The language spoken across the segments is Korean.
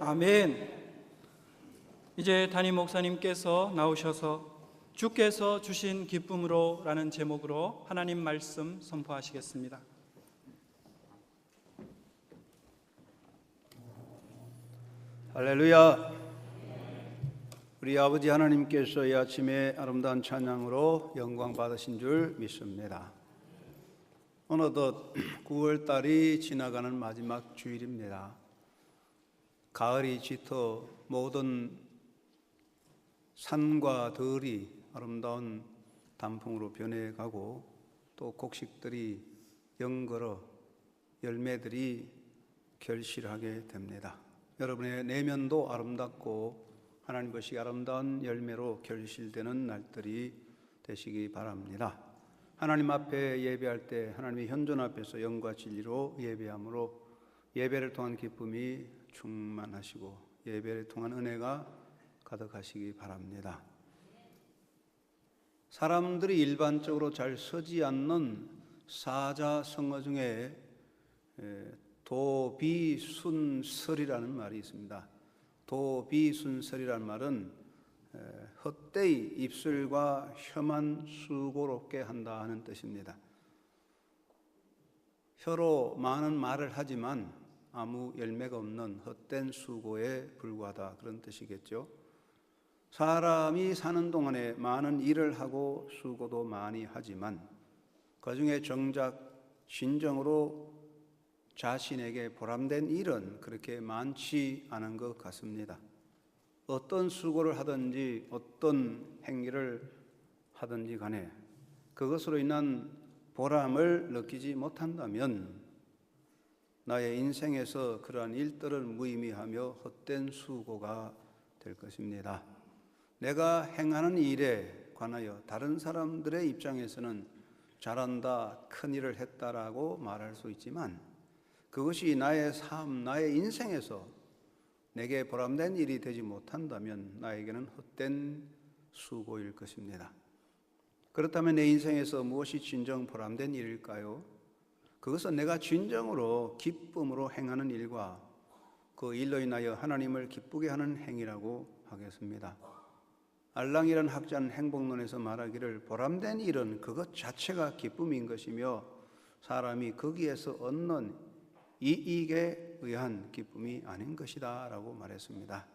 아멘. 이제 담임 목사님께서 나오셔서 주께서 주신 기쁨으로 라는 제목으로 하나님 말씀 선포하시겠습니다. 할렐루야. 우리 아버지 하나님께서 이 아침에 아름다운 찬양으로 영광 받으신 줄 믿습니다. 어느덧 9월달이 지나가는 마지막 주일입니다. 가을이 짙어 모든 산과 들이 아름다운 단풍으로 변해가고 또 곡식들이 영걸어 열매들이 결실하게 됩니다. 여러분의 내면도 아름답고 하나님 것이 아름다운 열매로 결실되는 날들이 되시기 바랍니다. 하나님 앞에 예배할 때 하나님의 현존 앞에서 영과 진리로 예배함으로 예배를 통한 기쁨이 충만하시고 예배를 통한 은혜가 가득하시기 바랍니다. 사람들이 일반적으로 잘 쓰지 않는 사자성어 중에 도비순설이라는 말이 있습니다. 도비순설이라는 말은 헛되이 입술과 혀만 수고롭게 한다 하는 뜻입니다. 혀로 많은 말을 하지만 아무 열매가 없는 헛된 수고에 불과하다, 그런 뜻이겠죠. 사람이 사는 동안에 많은 일을 하고 수고도 많이 하지만 그 중에 정작 진정으로 자신에게 보람된 일은 그렇게 많지 않은 것 같습니다. 어떤 수고를 하든지 어떤 행위를 하든지 간에 그것으로 인한 보람을 느끼지 못한다면 나의 인생에서 그러한 일들은 무의미하며 헛된 수고가 될 것입니다. 내가 행하는 일에 관하여 다른 사람들의 입장에서는 잘한다, 큰 일을 했다라고 말할 수 있지만 그것이 나의 삶, 나의 인생에서 내게 보람된 일이 되지 못한다면 나에게는 헛된 수고일 것입니다. 그렇다면 내 인생에서 무엇이 진정 보람된 일일까요? 그것은 내가 진정으로 기쁨으로 행하는 일과 그 일로 인하여 하나님을 기쁘게 하는 행위라고 하겠습니다. 알랑이라는 학자는 행복론에서 말하기를 보람된 일은 그것 자체가 기쁨인 것이며 사람이 거기에서 얻는 이익에 의한 기쁨이 아닌 것이다 라고 말했습니다.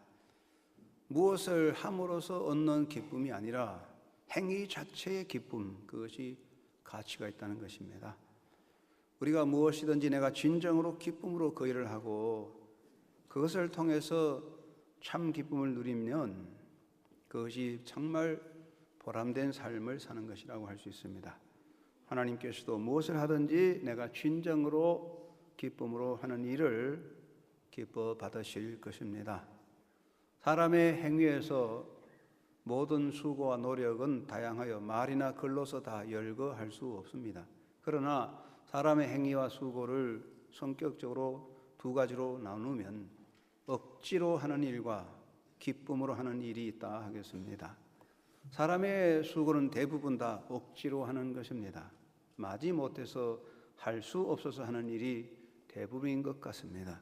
무엇을 함으로써 얻는 기쁨이 아니라 행위 자체의 기쁨, 그것이 가치가 있다는 것입니다. 우리가 무엇이든지 내가 진정으로 기쁨으로 그 일을 하고 그것을 통해서 참 기쁨을 누리면 그것이 정말 보람된 삶을 사는 것이라고 할 수 있습니다. 하나님께서도 무엇을 하든지 내가 진정으로 기쁨으로 하는 일을 기뻐 받으실 것입니다. 사람의 행위에서 모든 수고와 노력은 다양하여 말이나 글로서 다 열거할 수 없습니다. 그러나 사람의 행위와 수고를 성격적으로 두 가지로 나누면 억지로 하는 일과 기쁨으로 하는 일이 있다 하겠습니다. 사람의 수고는 대부분 다 억지로 하는 것입니다. 마지못해서 할 수 없어서 하는 일이 대부분인 것 같습니다.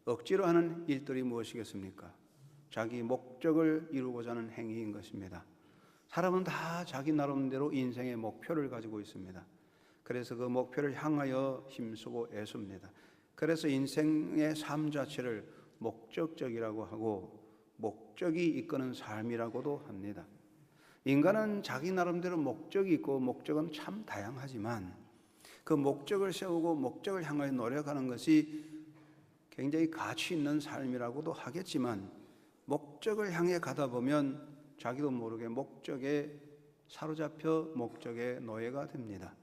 억지로 하는 일들이 무엇이겠습니까? 자기 목적을 이루고자 하는 행위인 것입니다. 사람은 다 자기 나름대로 인생의 목표를 가지고 있습니다. 그래서 그 목표를 향하여 힘쓰고 애씁니다. 그래서 인생의 삶 자체를 목적적이라고 하고 목적이 이끄는 삶이라고도 합니다. 인간은 자기 나름대로 목적이 있고 목적은 참 다양하지만 그 목적을 세우고 목적을 향하여 노력하는 것이 굉장히 가치 있는 삶이라고도 하겠지만 목적을 향해 가다 보면 자기도 모르게 목적에 사로잡혀 목적의 노예가 됩니다.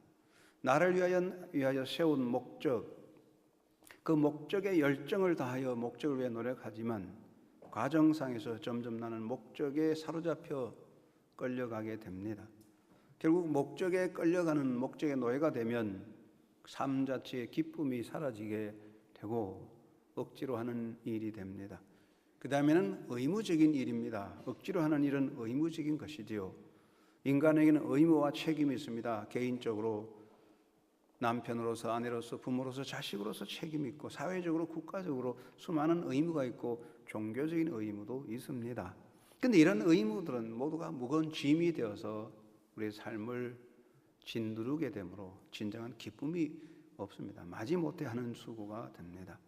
나를 위하여 세운 목적, 그 목적에 열정을 다하여 목적을 위해 노력하지만 과정상에서 점점 나는 목적에 사로잡혀 끌려가게 됩니다. 결국 목적에 끌려가는 목적의 노예가 되면 삶 자체의 기쁨이 사라지게 되고 억지로 하는 일이 됩니다. 그 다음에는 의무적인 일입니다. 억지로 하는 일은 의무적인 것이지요. 인간에게는 의무와 책임이 있습니다. 개인적으로 남편으로서, 아내로서, 부모로서, 자식으로서 책임이 있고 사회적으로, 국가적으로 수많은 의무가 있고 종교적인 의무도 있습니다. 근데 이런 의무들은 모두가 무거운 짐이 되어서 우리의 삶을 짓누르게 되므로 진정한 기쁨이 없습니다. 마지못해 하는 수고가 됩니다.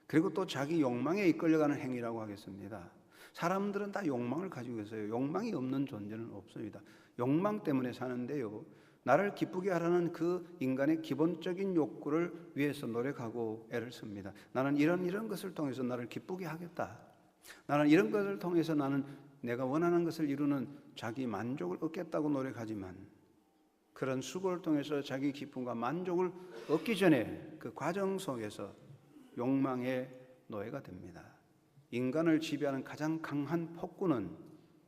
그리고 또 자기 욕망에 이끌려가는 행위라고 하겠습니다. 사람들은 다 욕망을 가지고 있어요. 욕망이 없는 존재는 없습니다. 욕망 때문에 사는데요, 나를 기쁘게 하라는 그 인간의 기본적인 욕구를 위해서 노력하고 애를 씁니다. 나는 이런 것을 통해서 나를 기쁘게 하겠다. 나는 이런 것을 통해서 나는 내가 원하는 것을 이루는 자기 만족을 얻겠다고 노력하지만, 그런 수고를 통해서 자기 기쁨과 만족을 얻기 전에 그 과정 속에서 욕망의 노예가 됩니다. 인간을 지배하는 가장 강한 폭군은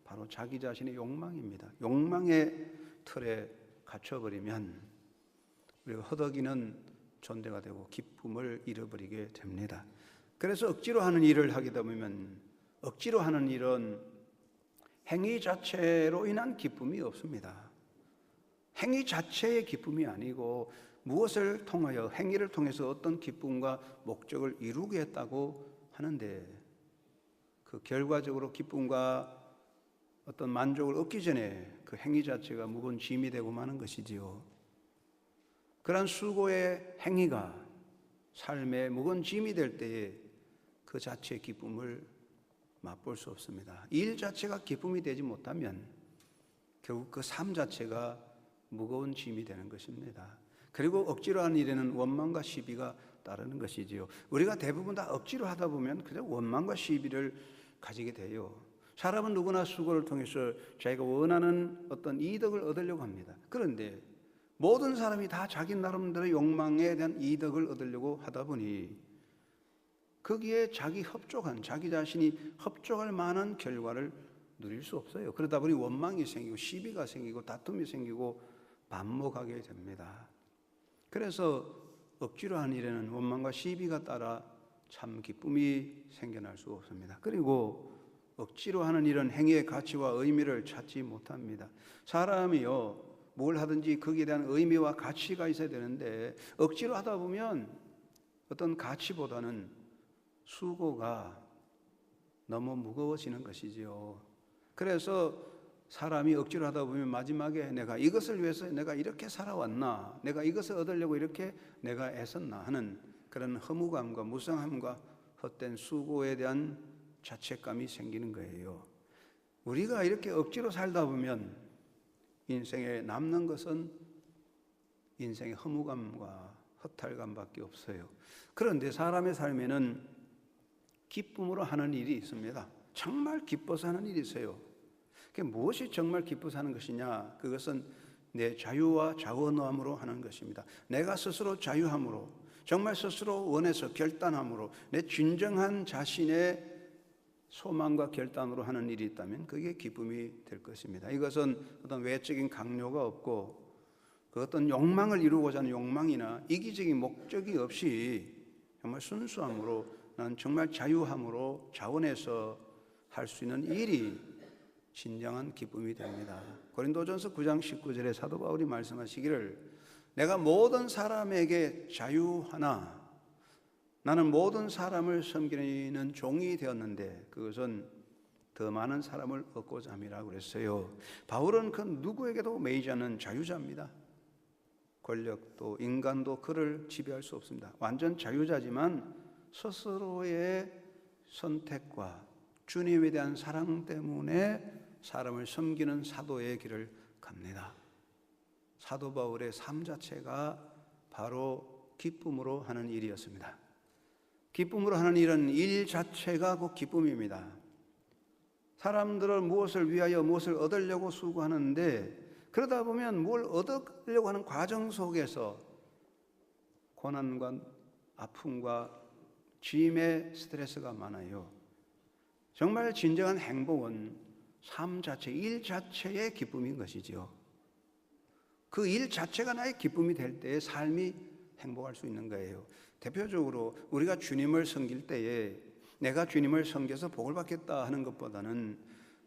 바로 자기 자신의 욕망입니다. 욕망의 틀에 갇혀버리면 우리가 허덕이는 존재가 되고 기쁨을 잃어버리게 됩니다. 그래서 억지로 하는 일을 하게 되면, 억지로 하는 일은 행위 자체로 인한 기쁨이 없습니다. 행위 자체의 기쁨이 아니고 무엇을 통하여, 행위를 통해서 어떤 기쁨과 목적을 이루겠다고 하는데, 그 결과적으로 기쁨과 어떤 만족을 얻기 전에 그 행위 자체가 무거운 짐이 되고 마는 것이지요. 그러한 수고의 행위가 삶의 무거운 짐이 될 때에 그 자체의 기쁨을 맛볼 수 없습니다. 일 자체가 기쁨이 되지 못하면 결국 그 삶 자체가 무거운 짐이 되는 것입니다. 그리고 억지로 하는 일에는 원망과 시비가 따르는 것이지요. 우리가 대부분 다 억지로 하다 보면 그냥 원망과 시비를 가지게 돼요. 사람은 누구나 수고를 통해서 자기가 원하는 어떤 이득을 얻으려고 합니다. 그런데 모든 사람이 다 자기 나름대로 욕망에 대한 이득을 얻으려고 하다 보니 거기에 자기 자신이 협족할 만한 결과를 누릴 수 없어요. 그러다 보니 원망이 생기고 시비가 생기고 다툼이 생기고 반목하게 됩니다. 그래서 억지로 하는 일에는 원망과 시비가 따라 참 기쁨이 생겨날 수 없습니다. 그리고 억지로 하는 일은 행위의 가치와 의미를 찾지 못합니다. 사람이요, 뭘 하든지 거기에 대한 의미와 가치가 있어야 되는데 억지로 하다 보면 어떤 가치보다는 수고가 너무 무거워지는 것이지요. 그래서 사람이 억지로 하다 보면 마지막에 내가 이것을 위해서 내가 이렇게 살아왔나, 내가 이것을 얻으려고 이렇게 내가 애썼나 하는 그런 허무감과 무성함과 헛된 수고에 대한 자책감이 생기는 거예요. 우리가 이렇게 억지로 살다 보면 인생에 남는 것은 인생의 허무감과 허탈감밖에 없어요. 그런데 사람의 삶에는 기쁨으로 하는 일이 있습니다. 정말 기뻐서 하는 일이 있어요. 그게 무엇이 정말 기뻐서 하는 것이냐? 그것은 내 자유와 자원함으로 하는 것입니다. 내가 스스로 자유함으로, 정말 스스로 원해서 결단함으로, 내 진정한 자신의 소망과 결단으로 하는 일이 있다면 그게 기쁨이 될 것입니다. 이것은 어떤 외적인 강요가 없고 그 어떤 욕망을 이루고자 하는 욕망이나 이기적인 목적이 없이 정말 순수함으로, 나는 정말 자유함으로 자원해서 할 수 있는 일이 진정한 기쁨이 됩니다. 고린도전서 9장 19절에 사도 바울이 말씀하시기를, 내가 모든 사람에게 자유하나 나는 모든 사람을 섬기는 종이 되었는데 그것은 더 많은 사람을 얻고자 함이라고 그랬어요. 바울은 그 누구에게도 매이지 않는 자유자입니다. 권력도 인간도 그를 지배할 수 없습니다. 완전 자유자지만 스스로의 선택과 주님에 대한 사랑 때문에 사람을 섬기는 사도의 길을 갑니다. 사도 바울의 삶 자체가 바로 기쁨으로 하는 일이었습니다. 기쁨으로 하는 일은 일 자체가 곧 기쁨입니다. 사람들은 무엇을 위하여 무엇을 얻으려고 수고하는데 그러다 보면 뭘 얻으려고 하는 과정 속에서 고난과 아픔과 짐의 스트레스가 많아요. 정말 진정한 행복은 삶 자체, 일 자체의 기쁨인 것이죠. 그 일 자체가 나의 기쁨이 될 때의 삶이 행복할 수 있는 거예요. 대표적으로 우리가 주님을 섬길 때에 내가 주님을 섬겨서 복을 받겠다 하는 것보다는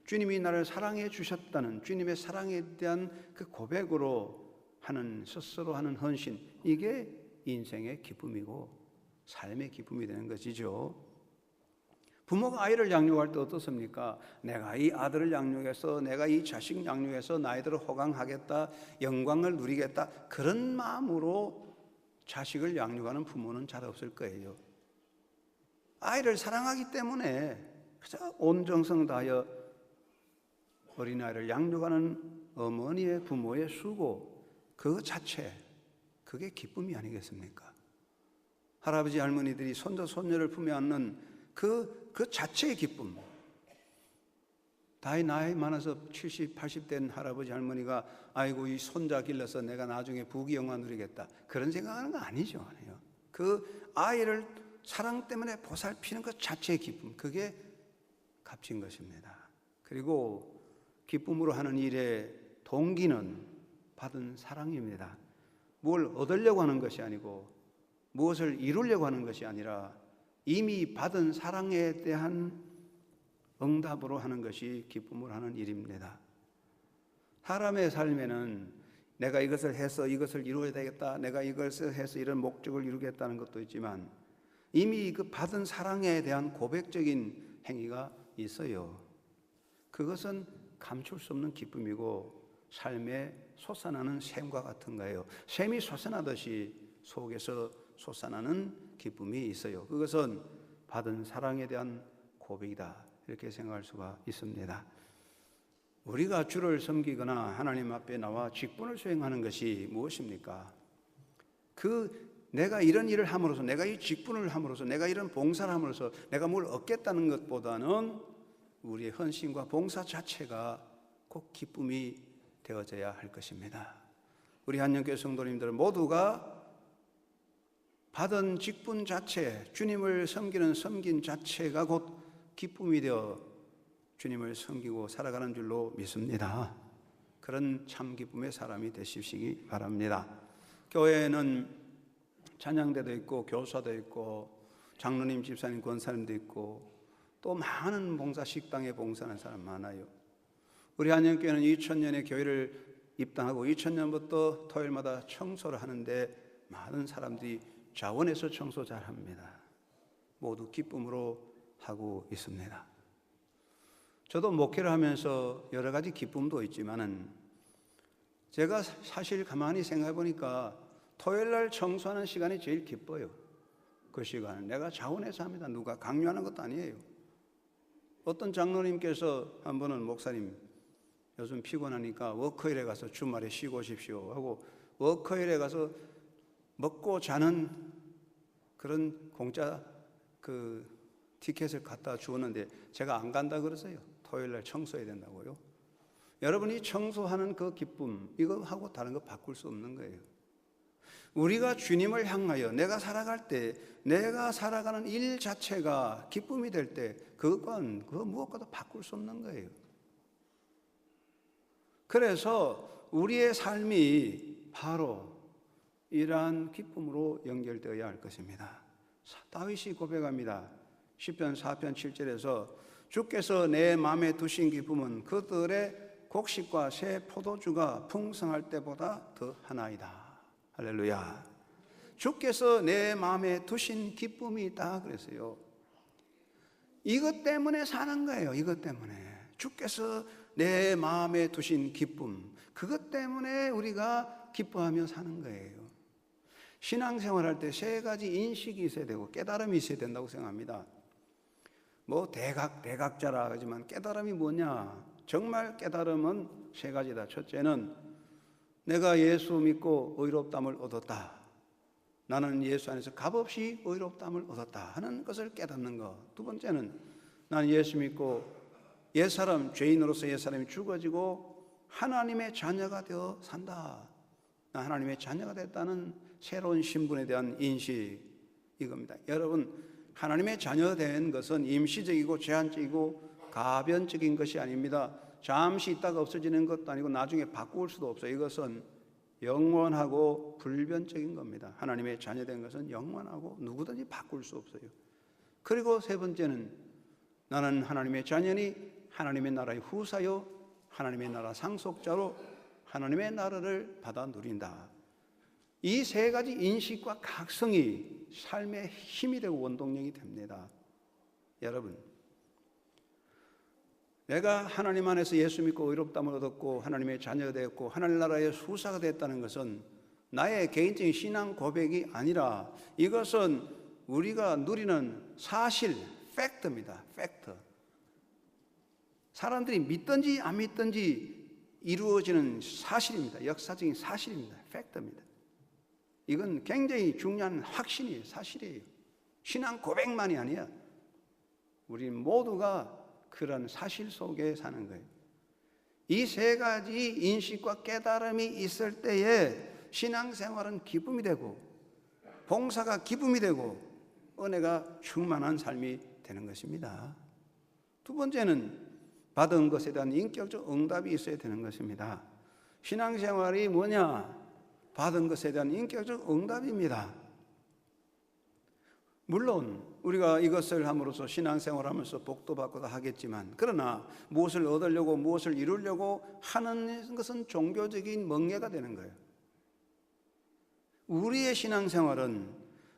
주님이 나를 사랑해 주셨다는 주님의 사랑에 대한 그 고백으로 하는 스스로 하는 헌신, 이게 인생의 기쁨이고 삶의 기쁨이 되는 것이죠. 부모가 아이를 양육할 때 어떻습니까? 내가 이 아들을 양육해서, 내가 이 자식 양육해서 나이들을 호강하겠다, 영광을 누리겠다, 그런 마음으로 자식을 양육하는 부모는 잘 없을 거예요. 아이를 사랑하기 때문에 그저 온 정성 다하여 어린아이를 양육하는 어머니의 부모의 수고, 그 자체, 그게 기쁨이 아니겠습니까? 할아버지 할머니들이 손자 손녀를 품에 안는 그 자체의 기쁨. 나이 많아서 70, 80 된 할아버지 할머니가 아이고 이 손자 길러서 내가 나중에 부귀영화 누리겠다, 그런 생각하는 거 아니죠. 아니요. 그 아이를 사랑 때문에 보살피는 것 자체의 기쁨, 그게 값진 것입니다. 그리고 기쁨으로 하는 일의 동기는 받은 사랑입니다. 뭘 얻으려고 하는 것이 아니고 무엇을 이루려고 하는 것이 아니라 이미 받은 사랑에 대한 응답으로 하는 것이 기쁨으로 하는 일입니다. 사람의 삶에는 내가 이것을 해서 이것을 이루어야 되겠다, 내가 이것을 해서 이런 목적을 이루겠다는 것도 있지만 이미 그 받은 사랑에 대한 고백적인 행위가 있어요. 그것은 감출 수 없는 기쁨이고 삶에 솟아나는 샘과 같은 거예요. 샘이 솟아나듯이 속에서 솟아나는 기쁨이 있어요. 그것은 받은 사랑에 대한 고백이다, 이렇게 생각할 수가 있습니다. 우리가 주를 섬기거나 하나님 앞에 나와 직분을 수행하는 것이 무엇입니까? 내가 이런 일을 함으로써, 내가 이 직분을 함으로써, 내가 이런 봉사를 함으로써 내가 뭘 얻겠다는 것보다는 우리의 헌신과 봉사 자체가 꼭 기쁨이 되어져야 할 것입니다. 우리 한영교회 성도님들 모두가 받은 직분 자체, 주님을 섬기는 섬긴 자체가 곧 기쁨이 되어 주님을 섬기고 살아가는 줄로 믿습니다. 그런 참 기쁨의 사람이 되시기 바랍니다. 교회에는 찬양대도 있고 교사도 있고 장로님, 집사님, 권사님도 있고 또 많은 봉사, 식당에 봉사하는 사람 많아요. 우리 한영교회는 2000년에 교회를 입당하고 2000년부터 토요일마다 청소를 하는데 많은 사람들이 자원해서 청소 잘합니다. 모두 기쁨으로 하고 있습니다. 저도 목회를 하면서 여러 가지 기쁨도 있지만은 제가 사실 가만히 생각해 보니까 토요일 날 청소하는 시간이 제일 기뻐요. 그 시간은 내가 자원해서 합니다. 누가 강요하는 것도 아니에요. 어떤 장로님께서 한 번은 목사님 요즘 피곤하니까 워커힐에 가서 주말에 쉬고 오십시오 하고 워커힐에 가서 먹고 자는 그런 공짜 티켓을 갖다 주었는데 제가 안 간다 그러세요. 토요일 날 청소해야 된다고요. 여러분이 청소하는 그 기쁨, 이거하고 다른 거 바꿀 수 없는 거예요. 우리가 주님을 향하여 내가 살아갈 때, 내가 살아가는 일 자체가 기쁨이 될 때 그건 무엇과도 바꿀 수 없는 거예요. 그래서 우리의 삶이 바로 이러한 기쁨으로 연결되어야 할 것입니다. 다윗이 고백합니다. 시편 4편 7절에서 주께서 내 마음에 두신 기쁨은 그들의 곡식과 새 포도주가 풍성할 때보다 더하나이다. 할렐루야. 주께서 내 마음에 두신 기쁨이 있다 그랬어요. 이것 때문에 사는 거예요. 이것 때문에. 주께서 내 마음에 두신 기쁨, 그것 때문에 우리가 기뻐하며 사는 거예요. 신앙생활할 때 세 가지 인식이 있어야 되고 깨달음이 있어야 된다고 생각합니다. 뭐 대각자라 하지만 깨달음이 뭐냐? 정말 깨달음은 세 가지다. 첫째는 내가 예수 믿고 의롭다함을 얻었다. 나는 예수 안에서 값없이 의롭다함을 얻었다 하는 것을 깨닫는 것. 두 번째는 나는 예수 믿고 옛사람, 죄인으로서 옛사람이 죽어지고 하나님의 자녀가 되어 산다. 나 하나님의 자녀가 됐다는 새로운 신분에 대한 인식, 이겁니다. 여러분, 하나님의 자녀 된 것은 임시적이고 제한적이고 가변적인 것이 아닙니다. 잠시 있다가 없어지는 것도 아니고 나중에 바꿀 수도 없어요. 이것은 영원하고 불변적인 겁니다. 하나님의 자녀 된 것은 영원하고 누구든지 바꿀 수 없어요. 그리고 세 번째는 나는 하나님의 자녀니 하나님의 나라의 후사요 하나님의 나라 상속자로 하나님의 나라를 받아 누린다. 이 세 가지 인식과 각성이 삶의 힘이 되고 원동력이 됩니다. 여러분, 내가 하나님 안에서 예수 믿고 의롭다함을 얻었고 하나님의 자녀가 되었고 하나님 나라의 후사가 됐다는 것은 나의 개인적인 신앙 고백이 아니라 이것은 우리가 누리는 사실, 팩트입니다. 팩트. 사람들이 믿든지 안 믿든지 이루어지는 사실입니다. 역사적인 사실입니다. 팩트입니다. 이건 굉장히 중요한 확신이에요. 사실이에요. 신앙 고백만이 아니야. 우리 모두가 그런 사실 속에 사는 거예요. 이 세 가지 인식과 깨달음이 있을 때에 신앙생활은 기쁨이 되고 봉사가 기쁨이 되고 은혜가 충만한 삶이 되는 것입니다. 두 번째는 받은 것에 대한 인격적 응답이 있어야 되는 것입니다. 신앙생활이 뭐냐? 받은 것에 대한 인격적 응답입니다. 물론 우리가 이것을 함으로써 신앙생활하면서 복도 받고도 하겠지만, 그러나 무엇을 얻으려고 무엇을 이루려고 하는 것은 종교적인 멍해가 되는 거예요. 우리의 신앙생활은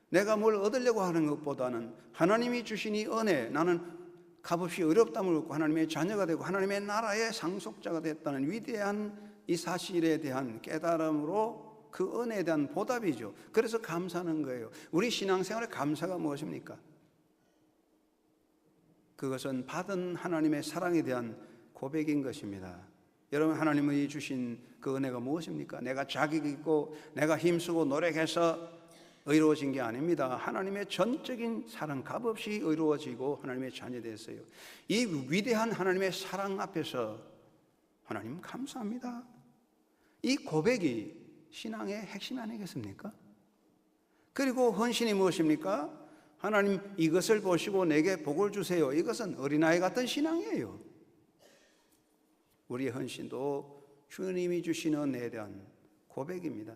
내가 뭘 얻으려고 하는 것보다는 하나님이 주신 이 은혜, 나는 값없이 어렵담을 얻고 하나님의 자녀가 되고 하나님의 나라의 상속자가 됐다는 위대한 이 사실에 대한 깨달음으로 그 은혜에 대한 보답이죠. 그래서 감사하는 거예요. 우리 신앙생활의 감사가 무엇입니까? 그것은 받은 하나님의 사랑에 대한 고백인 것입니다. 여러분, 하나님이 주신 그 은혜가 무엇입니까? 내가 자격 있고 내가 힘쓰고 노력해서 의로워진 게 아닙니다. 하나님의 전적인 사랑, 값없이 의로워지고 하나님의 자녀 됐어요. 이 위대한 하나님의 사랑 앞에서 하나님 감사합니다. 이 고백이 신앙의 핵심 아니겠습니까? 그리고 헌신이 무엇입니까? 하나님, 이것을 보시고 내게 복을 주세요. 이것은 어린아이 같은 신앙이에요. 우리의 헌신도 주님이 주시는 은혜에 대한 고백입니다.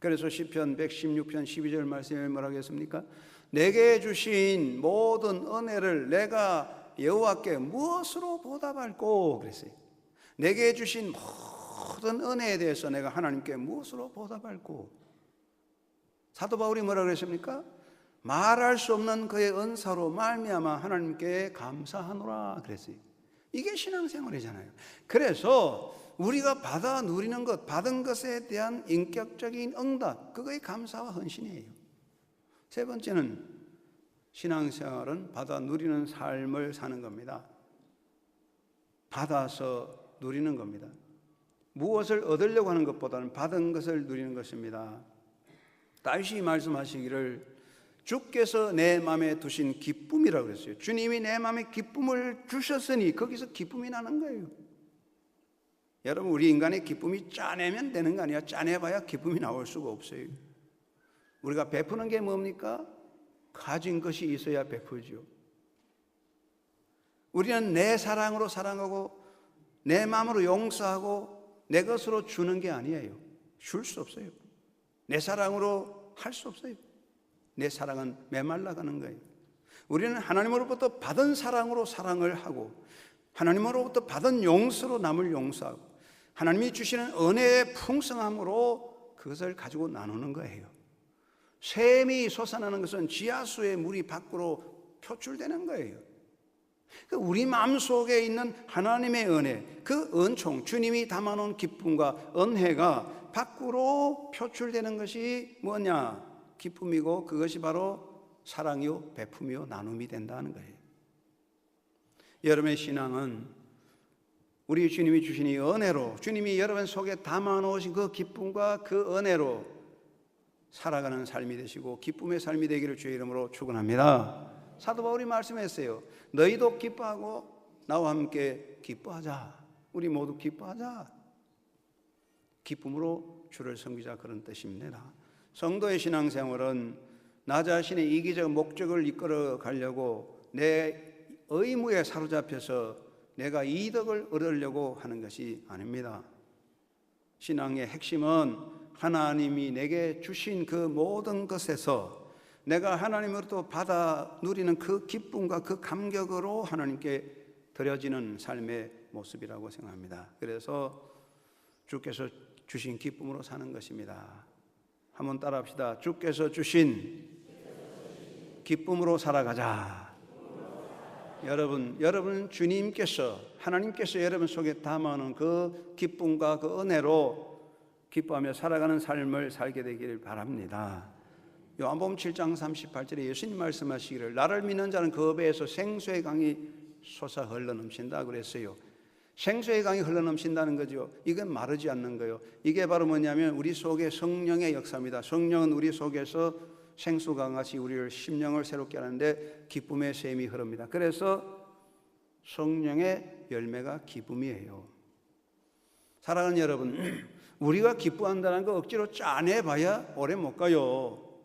그래서 시편 116편 12절 말씀에 뭐라고 했습니까? 내게 주신 모든 은혜를 내가 여호와께 무엇으로 보답할꼬? 그랬어요. 내게 주신 모든 은혜에 대해서 내가 하나님께 무엇으로 보답할꼬? 사도 바울이 뭐라고 그랬습니까? 말할 수 없는 그의 은사로 말미암아 하나님께 감사하노라 그랬어요. 이게 신앙생활이잖아요. 그래서 우리가 받아 누리는 것, 받은 것에 대한 인격적인 응답, 그거의 감사와 헌신이에요. 세 번째는 신앙생활은 받아 누리는 삶을 사는 겁니다. 받아서 누리는 겁니다. 무엇을 얻으려고 하는 것보다는 받은 것을 누리는 것입니다. 다윗이 말씀하시기를 주께서 내 마음에 두신 기쁨이라고 그랬어요. 주님이 내 마음에 기쁨을 주셨으니 거기서 기쁨이 나는 거예요. 여러분, 우리 인간의 기쁨이 짜내면 되는 거 아니야? 짜내봐야 기쁨이 나올 수가 없어요. 우리가 베푸는 게 뭡니까? 가진 것이 있어야 베풀죠. 우리는 내 사랑으로 사랑하고 내 마음으로 용서하고 내 것으로 주는 게 아니에요. 줄 수 없어요. 내 사랑으로 할 수 없어요. 내 사랑은 메말라가는 거예요. 우리는 하나님으로부터 받은 사랑으로 사랑을 하고 하나님으로부터 받은 용서로 남을 용서하고 하나님이 주시는 은혜의 풍성함으로 그것을 가지고 나누는 거예요. 샘이 솟아나는 것은 지하수의 물이 밖으로 표출되는 거예요. 우리 마음속에 있는 하나님의 은혜, 그 은총, 주님이 담아놓은 기쁨과 은혜가 밖으로 표출되는 것이 뭐냐? 기쁨이고 그것이 바로 사랑이요 베품이요 나눔이 된다는 거예요. 여러분의 신앙은 우리 주님이 주신 이 은혜로, 주님이 여러분 속에 담아놓으신 그 기쁨과 그 은혜로 살아가는 삶이 되시고 기쁨의 삶이 되기를 주의 이름으로 축원합니다. 사도 바울이 말씀했어요. 너희도 기뻐하고 나와 함께 기뻐하자. 우리 모두 기뻐하자. 기쁨으로 주를 섬기자, 그런 뜻입니다. 성도의 신앙생활은 나 자신의 이기적 목적을 이끌어 가려고 내 의무에 사로잡혀서 내가 이득을 얻으려고 하는 것이 아닙니다. 신앙의 핵심은 하나님이 내게 주신 그 모든 것에서 내가 하나님으로부터 받아 누리는 그 기쁨과 그 감격으로 하나님께 드려지는 삶의 모습이라고 생각합니다. 그래서 주께서 주신 기쁨으로 사는 것입니다. 한번 따라합시다. 주께서 주신 기쁨으로 살아가자. 여러분 주님께서, 하나님께서 여러분 속에 담아놓은 그 기쁨과 그 은혜로 기뻐하며 살아가는 삶을 살게 되기를 바랍니다. 요한복음 7장 38절에 예수님 말씀하시기를 나를 믿는 자는 그 배에서 생수의 강이 솟아 흘러넘친다 그랬어요. 생수의 강이 흘러넘친다는 거죠. 이게 마르지 않는 거예요. 이게 바로 뭐냐면 우리 속에 성령의 역사입니다. 성령은 우리 속에서 생수강 같이 우리를 심령을 새롭게 하는데 기쁨의 샘이 흐릅니다. 그래서 성령의 열매가 기쁨이에요. 사랑하는 여러분, 우리가 기뻐한다는 거 억지로 짜내봐야 오래 못 가요.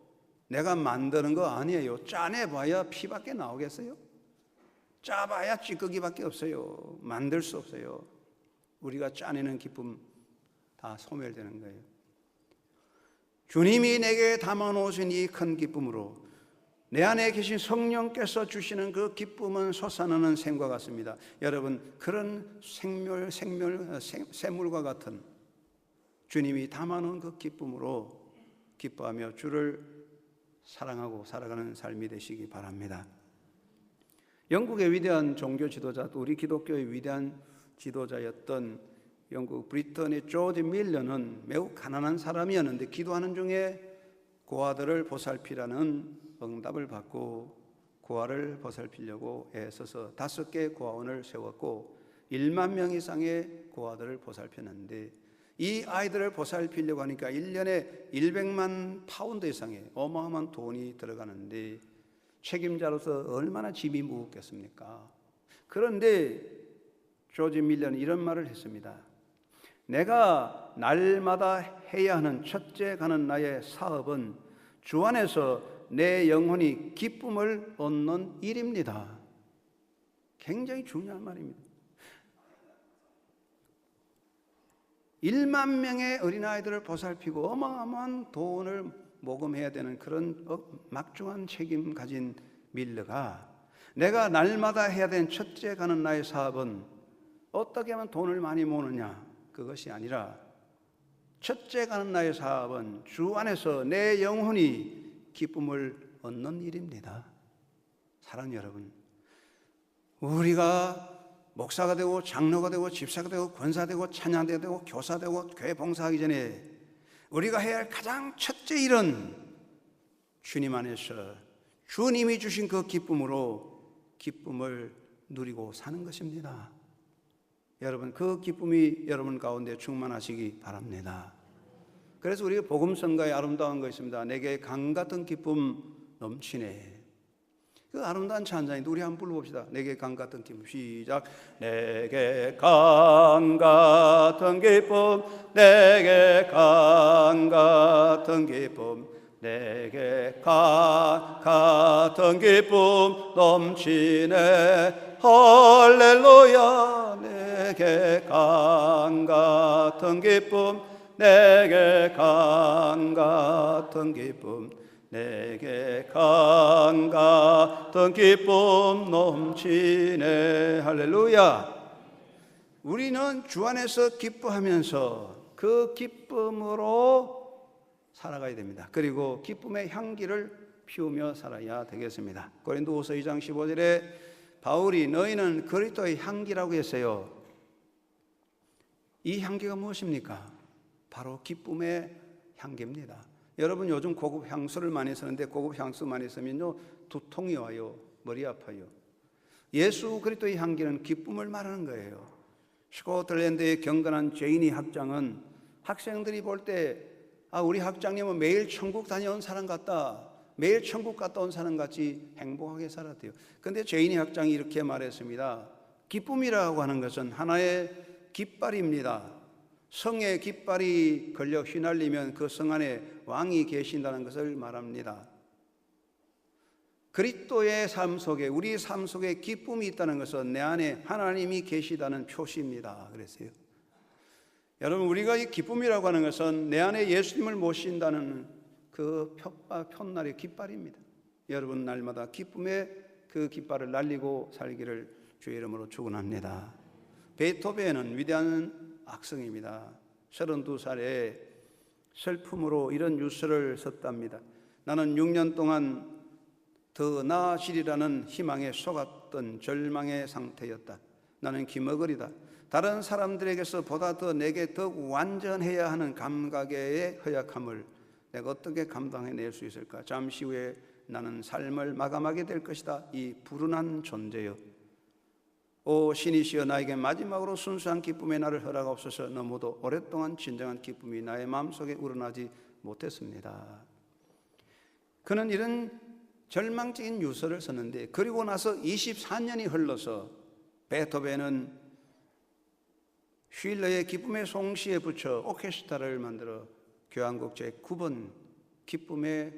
내가 만드는 거 아니에요. 짜내봐야 피밖에 나오겠어요? 짜봐야 찌꺼기밖에 없어요. 만들 수 없어요. 우리가 짜내는 기쁨 다 소멸되는 거예요. 주님이 내게 담아놓으신 이 큰 기쁨으로 내 안에 계신 성령께서 주시는 그 기쁨은 솟아나는 샘과 같습니다. 여러분, 그런 샘물과 같은 주님이 담아놓은 그 기쁨으로 기뻐하며 주를 사랑하고 살아가는 삶이 되시기 바랍니다. 영국의 위대한 종교 지도자, 또 우리 기독교의 위대한 지도자였던 영국 브리턴의 조지 밀러는 매우 가난한 사람이었는데 기도하는 중에 고아들을 보살피라는 응답을 받고 고아를 보살피려고 애써서 5개 고아원을 세웠고 1만 명 이상의 고아들을 보살폈는데 이 아이들을 보살피려고 하니까 1년에 100만 파운드 이상의 어마어마한 돈이 들어가는데 책임자로서 얼마나 짐이 무겁겠습니까? 그런데 조지 밀러는 이런 말을 했습니다. 내가 날마다 해야 하는 첫째 가는 나의 사업은 주 안에서 내 영혼이 기쁨을 얻는 일입니다. 굉장히 중요한 말입니다. 1만 명의 어린아이들을 보살피고 어마어마한 돈을 모금해야 되는 그런 막중한 책임 가진 밀러가 내가 날마다 해야 되는 첫째 가는 나의 사업은 어떻게 하면 돈을 많이 모으느냐, 그것이 아니라 첫째 가는 나의 사업은 주 안에서 내 영혼이 기쁨을 얻는 일입니다. 사랑하는 여러분, 우리가 목사가 되고 장로가 되고 집사가 되고 권사가 되고 찬양대가 되고 교사 되고 교회 봉사하기 전에 우리가 해야 할 가장 첫째 일은 주님 안에서 주님이 주신 그 기쁨으로 기쁨을 누리고 사는 것입니다. 여러분, 그 기쁨이 여러분 가운데 충만하시기 바랍니다. 그래서 우리가 복음성가에 아름다운 거 있습니다. 내게 강 같은 기쁨 넘치네. 그 아름다운 찬양인데 우리 한번 불러봅시다. 내게 강 같은 기쁨. 시작. 내게 강 같은 기쁨, 내게 강 같은 기쁨, 내게 강 같은 기쁨 넘치네. 할렐루야. 내게 강 같은 기쁨, 내게 강 같은 기쁨, 내게 강 같은 기쁨 넘치네. 할렐루야. 우리는 주 안에서 기뻐하면서 그 기쁨으로 살아가야 됩니다. 그리고 기쁨의 향기를 피우며 살아야 되겠습니다. 고린도후서 2장 15절에 바울이 너희는 그리스도의 향기라고 했어요. 이 향기가 무엇입니까? 바로 기쁨의 향기입니다. 여러분, 요즘 고급 향수를 많이 쓰는데 고급 향수 많이 쓰면요 두통이 와요. 머리 아파요. 예수 그리스도의 향기는 기쁨을 말하는 거예요. 스코틀랜드의 경건한 제이니 학장은 학생들이 볼 때 우리 학장님은 매일 천국 다녀온 사람 같다. 매일 천국 갔다 온 사람 같이 행복하게 살았대요. 그런데 제이니 학장이 이렇게 말했습니다. 기쁨이라고 하는 것은 하나의 깃발입니다. 성의 깃발이 걸려 휘날리면 그 성 안에 왕이 계신다는 것을 말합니다. 그리스도의 삶 속에, 우리 삶 속에 기쁨이 있다는 것은 내 안에 하나님이 계시다는 표시입니다. 그랬어요. 여러분, 우리가 이 기쁨이라고 하는 것은 내 안에 예수님을 모신다는 그 편날의 깃발입니다. 여러분, 날마다 기쁨의 그 깃발을 날리고 살기를 주의 이름으로 축원합니다. 베토벤은 위대한 악성입니다. 32살에 슬픔으로 이런 유서를 썼답니다. 나는 6년 동안 더 나아지리라는 희망에 속았던 절망의 상태였다. 나는 기머거리다. 다른 사람들에게서 보다 더 내게 더욱 완전해야 하는 감각의 허약함을 내가 어떻게 감당해낼 수 있을까? 잠시 후에 나는 삶을 마감하게 될 것이다. 이 불운한 존재여, 오 신이시여, 나에게 마지막으로 순수한 기쁨의 날을 허락하옵소서. 너무도 오랫동안 진정한 기쁨이 나의 마음속에 우러나지 못했습니다. 그는 이런 절망적인 유서를 썼는데, 그리고 나서 24년이 흘러서 베토벤은 쉴러의 기쁨의 송시에 붙여 오케스트라를 만들어 교향곡 제9번 기쁨의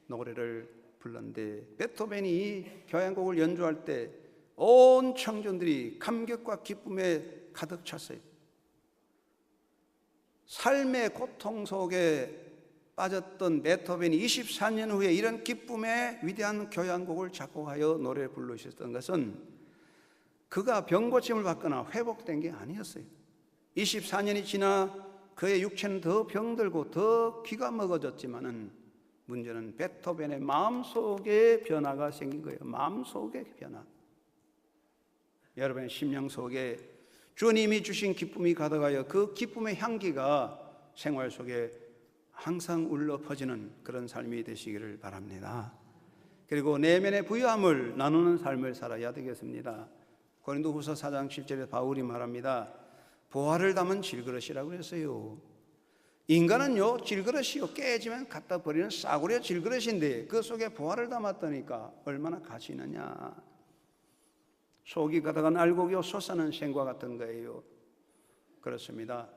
노래를 불렀는데, 베토벤이 이 교향곡을 연주할 때 온 청중들이 감격과 기쁨에 가득 찼어요. 삶의 고통 속에 빠졌던 베토벤이 24년 후에 이런 기쁨의 위대한 교향곡을 작곡하여 노래 부르셨던 것은 그가 병고침을 받거나 회복된 게 아니었어요. 24년이 지나 그의 육체는 더 병들고 더 기가 먹어졌지만은 문제는 베토벤의 마음속에 변화가 생긴 거예요. 마음속의 변화. 여러분의 심령 속에 주님이 주신 기쁨이 가득하여 그 기쁨의 향기가 생활 속에 항상 울려 퍼지는 그런 삶이 되시기를 바랍니다. 그리고 내면의 부유함을 나누는 삶을 살아야 되겠습니다. 고린도후서 4장 7절에 바울이 말합니다. 보화를 담은 질그릇이라고 했어요. 인간은요, 질그릇이요, 깨지면 갖다 버리는 싸구려 질그릇인데 그 속에 보화를 담았다니까 얼마나 가치 있느냐. 속이 가득한 알곡이요 솟아나는 샘과 같은 거예요. 그렇습니다.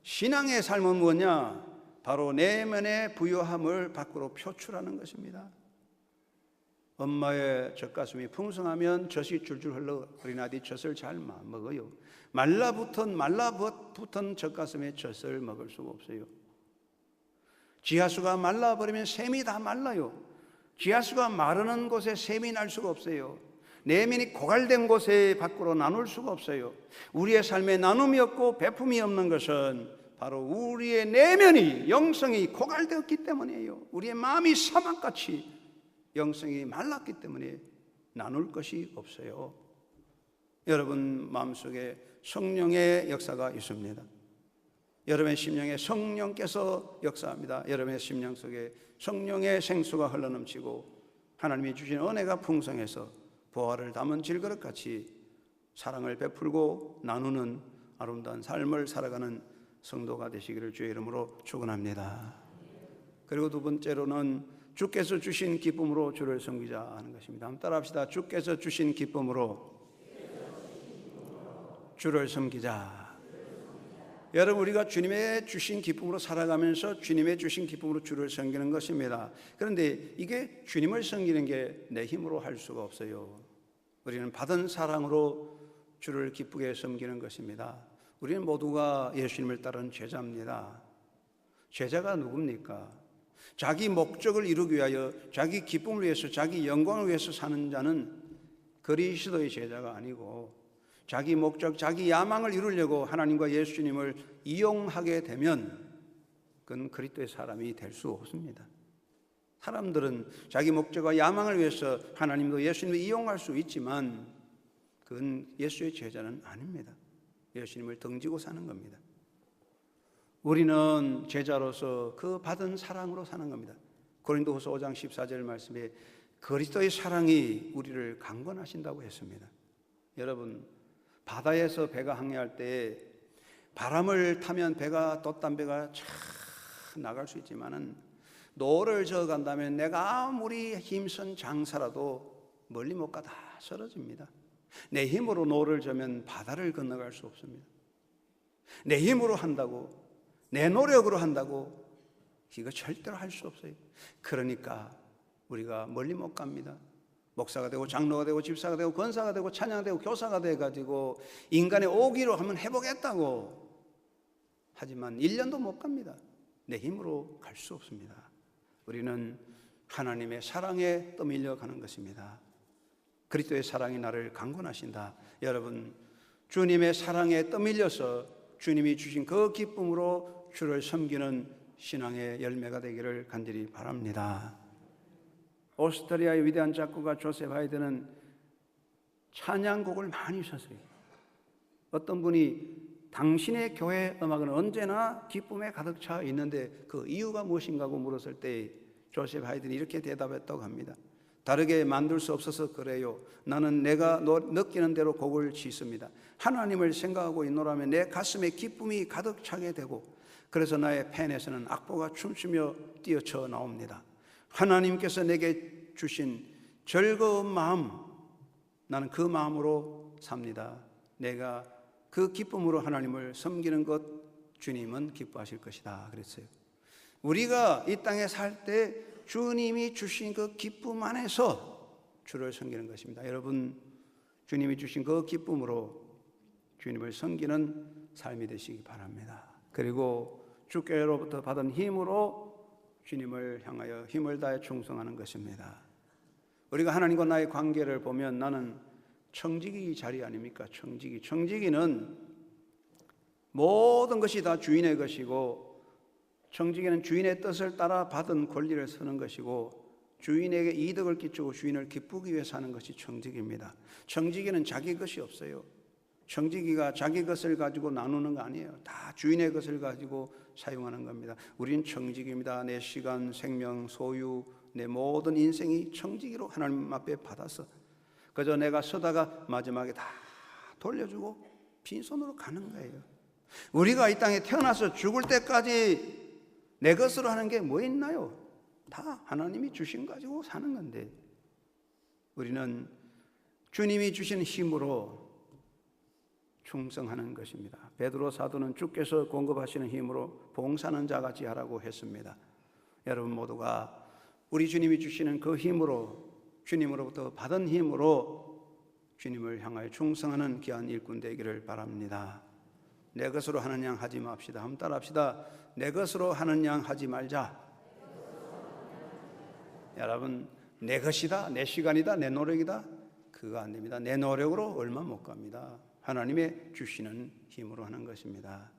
신앙의 삶은 뭐냐? 바로 내면의 부유함을 밖으로 표출하는 것입니다. 엄마의 젖가슴이 풍성하면 젖이 줄줄 흘러 어린아이들이 젖을 잘 먹어요. 말라붙은 젖가슴에 젖을 먹을 수가 없어요. 지하수가 말라버리면 샘이 다 말라요. 지하수가 마르는 곳에 샘이 날 수가 없어요. 내면이 고갈된 곳에 밖으로 나눌 수가 없어요. 우리의 삶에 나눔이 없고 베품이 없는 것은 바로 우리의 내면이, 영성이 고갈되었기 때문이에요. 우리의 마음이 사막같이 영성이 말랐기 때문에 나눌 것이 없어요. 여러분 마음속에 성령의 역사가 있습니다. 여러분의 심령에 성령께서 역사합니다. 여러분의 심령 속에 성령의 생수가 흘러넘치고 하나님이 주신 은혜가 풍성해서 보화를 담은 질그릇같이 사랑을 베풀고 나누는 아름다운 삶을 살아가는 성도가 되시기를 주의 이름으로 축원합니다. 그리고 두 번째로는 주께서 주신 기쁨으로 주를 섬기자 하는 것입니다. 한번 따라합시다. 주께서 주신 기쁨으로 주를 섬기자. 여러분, 우리가 주님의 주신 기쁨으로 살아가면서 주님의 주신 기쁨으로 주를 섬기는 것입니다. 그런데 이게 주님을 섬기는 게 내 힘으로 할 수가 없어요. 우리는 받은 사랑으로 주를 기쁘게 섬기는 것입니다. 우리는 모두가 예수님을 따르는 제자입니다. 제자가 누굽니까? 자기 목적을 이루기 위하여, 자기 기쁨을 위해서, 자기 영광을 위해서 사는 자는 그리스도의 제자가 아니고, 자기 목적, 자기 야망을 이루려고 하나님과 예수님을 이용하게 되면 그건 그리스도의 사람이 될 수 없습니다. 사람들은 자기 목적과 야망을 위해서 하나님도 예수님을 이용할 수 있지만 그건 예수의 제자는 아닙니다. 예수님을 등지고 사는 겁니다. 우리는 제자로서 그 받은 사랑으로 사는 겁니다. 고린도후서 5장 14절 말씀에 그리스도의 사랑이 우리를 강권하신다고 했습니다. 여러분, 바다에서 배가 항해할 때 바람을 타면 배가 돛단 배가 쫙 나갈 수 있지만은 노를 저어 간다면 내가 아무리 힘쓴 장사라도 멀리 못 가 다 쓰러집니다. 내 힘으로 노를 저면 바다를 건너갈 수 없습니다. 내 힘으로 한다고, 내 노력으로 한다고 이거 절대로 할 수 없어요. 그러니까 우리가 멀리 못 갑니다. 목사가 되고 장로가 되고 집사가 되고 권사가 되고 찬양가 되고 교사가 돼가지고 인간의 오기로 한번 해보겠다고 하지만 1년도 못 갑니다. 내 힘으로 갈 수 없습니다. 우리는 하나님의 사랑에 떠밀려 가는 것입니다. 그리스도의 사랑이 나를 강권하신다. 여러분, 주님의 사랑에 떠밀려서 주님이 주신 그 기쁨으로 주를 섬기는 신앙의 열매가 되기를 간절히 바랍니다. 오스트리아의 위대한 작곡가 조셉 하이든은 찬양곡을 많이 썼어요. 어떤 분이 당신의 교회 음악은 언제나 기쁨에 가득 차 있는데 그 이유가 무엇인가 고 물었을 때 조셉 하이든이 이렇게 대답했다고 합니다. 다르게 만들 수 없어서 그래요. 나는 내가 느끼는 대로 곡을 짓습니다. 하나님을 생각하고 있노라면 내 가슴에 기쁨이 가득 차게 되고, 그래서 나의 펜에서는 악보가 춤추며 뛰어쳐 나옵니다. 하나님께서 내게 주신 즐거운 마음, 나는 그 마음으로 삽니다. 내가 그 기쁨으로 하나님을 섬기는 것, 주님은 기뻐하실 것이다 그랬어요. 우리가 이 땅에 살 때 주님이 주신 그 기쁨 안에서 주를 섬기는 것입니다. 여러분, 주님이 주신 그 기쁨으로 주님을 섬기는 삶이 되시기 바랍니다. 그리고 주께로부터 받은 힘으로 주님을 향하여 힘을 다해 충성하는 것입니다. 우리가 하나님과 나의 관계를 보면 나는 청지기 자리 아닙니까? 청지기는 모든 것이 다 주인의 것이고, 청지기는 주인의 뜻을 따라 받은 권리를 쓰는 것이고, 주인에게 이득을 끼치고 주인을 기쁘기 위해 사는 것이 청지기입니다. 청지기는 자기 것이 없어요. 청지기가 자기 것을 가지고 나누는 거 아니에요. 다 주인의 것을 가지고 사용하는 겁니다. 우린 청지기입니다. 내 시간, 생명, 소유, 내 모든 인생이 청지기로 하나님 앞에 받아서 그저 내가 서다가 마지막에 다 돌려주고 빈손으로 가는 거예요. 우리가 이 땅에 태어나서 죽을 때까지 내 것으로 하는 게 뭐 있나요? 다 하나님이 주신 가지고 사는 건데, 우리는 주님이 주신 힘으로 충성하는 것입니다. 베드로 사도는 주께서 공급하시는 힘으로 봉사하는 자같이 하라고 했습니다. 여러분 모두가 우리 주님이 주시는 그 힘으로, 주님으로부터 받은 힘으로 주님을 향하여 충성하는 귀한 일꾼 되기를 바랍니다. 내 것으로 하는 양 하지 맙시다. 한번 따라합시다. 내 것으로 하는 양 하지 말자. 여러분, 내 것이다, 내 시간이다, 내 노력이다, 그거 안 됩니다. 내 노력으로 얼마 못 갑니다. 하나님의 주시는 힘으로 하는 것입니다.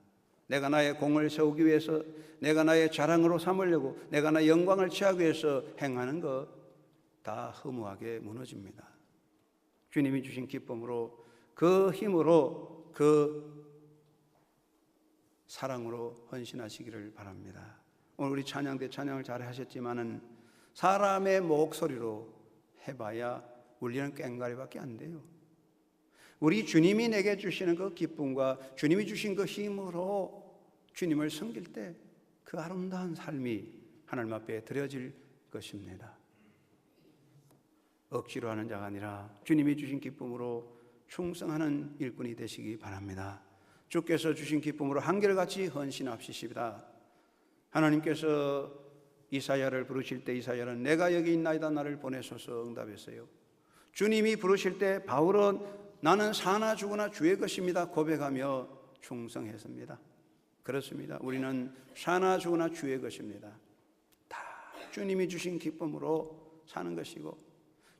내가 나의 공을 세우기 위해서, 내가 나의 자랑으로 삼으려고, 내가 나의 영광을 취하기 위해서 행하는 것 다 허무하게 무너집니다. 주님이 주신 기쁨으로, 그 힘으로, 그 사랑으로 헌신하시기를 바랍니다. 오늘 우리 찬양대 찬양을 잘 하셨지만은 사람의 목소리로 해봐야 울리는 꽹과리밖에 안 돼요. 우리 주님이 내게 주시는 그 기쁨과 주님이 주신 그 힘으로 주님을 섬길 때 그 아름다운 삶이 하나님 앞에 드려질 것입니다. 억지로 하는 자가 아니라 주님이 주신 기쁨으로 충성하는 일꾼이 되시기 바랍니다. 주께서 주신 기쁨으로 한결같이 헌신합시다. 하나님께서 이사야를 부르실 때 이사야는 내가 여기 있나이다 나를 보내소서 응답했어요. 주님이 부르실 때 바울은 나는 사나 죽으나 주의 것입니다 고백하며 충성했습니다. 그렇습니다. 우리는 사나 죽으나 주의 것입니다. 다 주님이 주신 기쁨으로 사는 것이고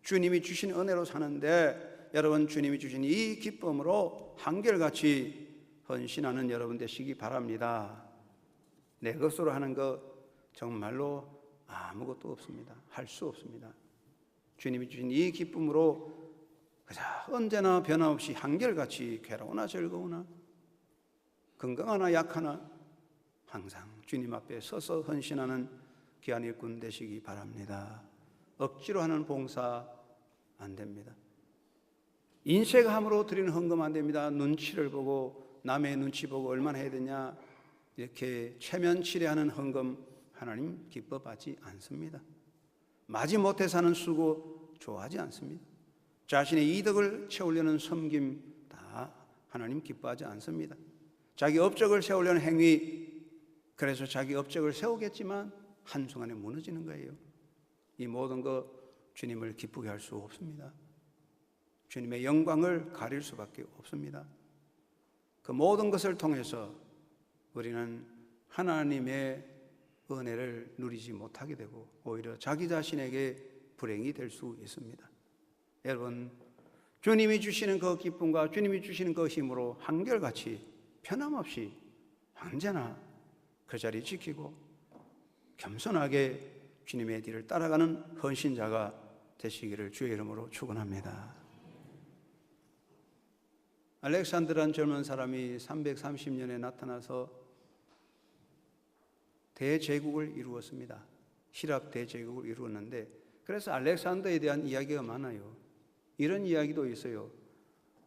주님이 주신 은혜로 사는데, 여러분 주님이 주신 이 기쁨으로 한결같이 헌신하는 여러분 되시기 바랍니다. 내 것으로 하는 것 정말로 아무것도 없습니다. 할 수 없습니다. 주님이 주신 이 기쁨으로 그저 언제나 변함없이 한결같이 괴로우나 즐거우나 건강하나 약하나 항상 주님 앞에 서서 헌신하는 귀한 일꾼 되시기 바랍니다. 억지로 하는 봉사 안 됩니다. 인색함으로 드리는 헌금 안 됩니다. 눈치를 보고 남의 눈치 보고 얼마나 해야 되냐 이렇게 체면치레하는 헌금 하나님 기뻐하지 않습니다. 마지못해 사는 수고 좋아하지 않습니다. 자신의 이득을 채우려는 섬김 다 하나님 기뻐하지 않습니다. 자기 업적을 세우려는 행위, 그래서 자기 업적을 세우겠지만 한순간에 무너지는 거예요. 이 모든 것 주님을 기쁘게 할 수 없습니다. 주님의 영광을 가릴 수밖에 없습니다. 그 모든 것을 통해서 우리는 하나님의 은혜를 누리지 못하게 되고 오히려 자기 자신에게 불행이 될 수 있습니다. 여러분, 주님이 주시는 그 기쁨과 주님이 주시는 그 힘으로 한결같이 변함없이 언제나 그 자리 지키고 겸손하게 주님의 뒤를 따라가는 헌신자가 되시기를 주의 이름으로 축원합니다. 알렉산드라는 젊은 사람이 330년에 나타나서 대제국을 이루었습니다. 히랍 대제국을 이루었는데, 그래서 알렉산더에 대한 이야기가 많아요. 이런 이야기도 있어요.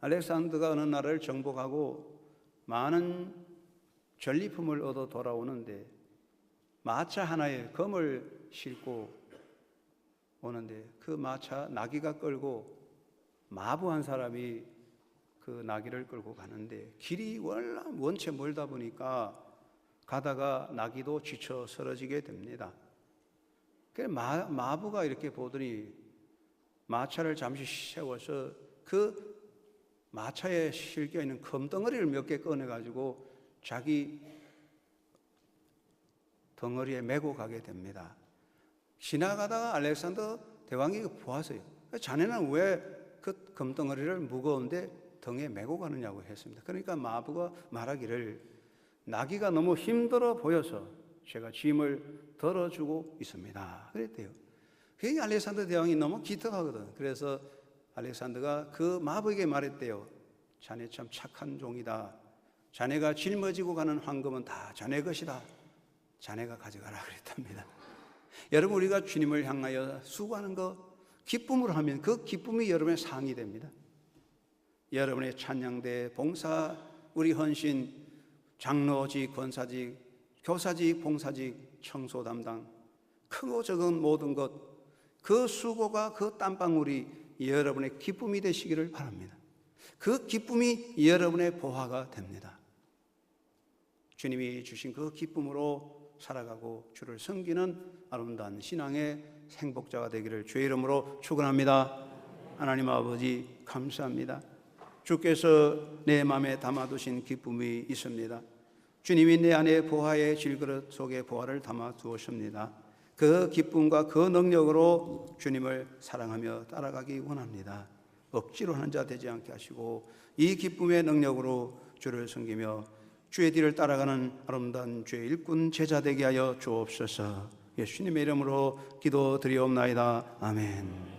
알렉산더가 어느 나라를 정복하고 많은 전리품을 얻어 돌아오는데 마차 하나에 검을 싣고 오는데 그 마차 나귀가 끌고 마부 한 사람이 그 나귀를 끌고 가는데 길이 원체 멀다 보니까 가다가 나귀도 지쳐 쓰러지게 됩니다. 그래서 마부가 이렇게 보더니 마차를 잠시 세워서 그 마차에 실겨 있는 금덩어리를 몇 개 꺼내가지고 자기 덩어리에 메고 가게 됩니다. 지나가다가 알렉산더 대왕이 보았어요. 자네는 왜 그 금덩어리를 무거운데 등에 메고 가느냐고 했습니다. 그러니까 마부가 말하기를 나귀가 너무 힘들어 보여서 제가 짐을 덜어주고 있습니다. 그랬대요. 그게 알렉산더 대왕이 너무 기특하거든. 그래서 알렉산더가 그 마부에게 말했대요. 자네 참 착한 종이다. 자네가 짊어지고 가는 황금은 다 자네 것이다. 자네가 가져가라 그랬답니다. 여러분, 우리가 주님을 향하여 수고하는 것 기쁨으로 하면 그 기쁨이 여러분의 상이 됩니다. 여러분의 찬양대, 봉사, 우리 헌신, 장로직, 권사직, 교사직, 봉사직, 청소 담당, 크고 적은 모든 것, 그 수고가 그 땀방울이 여러분의 기쁨이 되시기를 바랍니다. 그 기쁨이 여러분의 보화가 됩니다. 주님이 주신 그 기쁨으로 살아가고 주를 섬기는 아름다운 신앙의 행복자가 되기를 주의 이름으로 축원합니다. 하나님 아버지 감사합니다. 주께서 내 마음에 담아두신 기쁨이 있습니다. 주님이 내 안에 보화의 질그릇 속에 보화를 담아 두었습니다. 그 기쁨과 그 능력으로 주님을 사랑하며 따라가기 원합니다. 억지로 하는 자 되지 않게 하시고 이 기쁨의 능력으로 주를 섬기며 주의 뒤를 따라가는 아름다운 주의 일꾼 제자 되게 하여 주옵소서. 예수님의 이름으로 기도드리옵나이다. 아멘.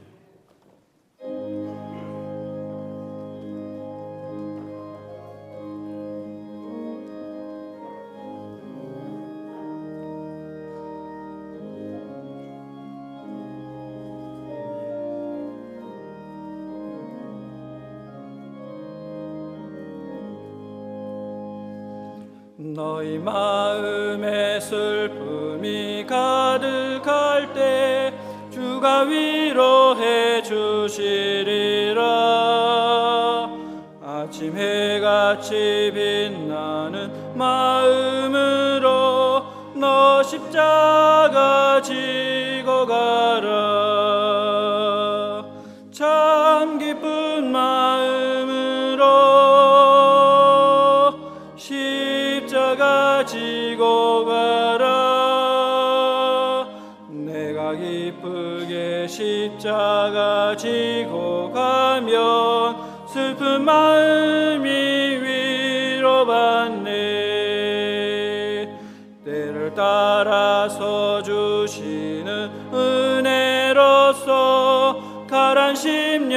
너희 마음에 슬픔이 가득할 때 주가 위로해 주시리라. 아침 해같이 빛나는 마음으로 너 십자가 지고 가라. 참 기쁜 마음으로 십자가 지고 가라. 내가 기쁘게 십자가 지고 가면 슬픈 마음이 위로받네. 때를 따라서 주시는 은혜로서 가란 심령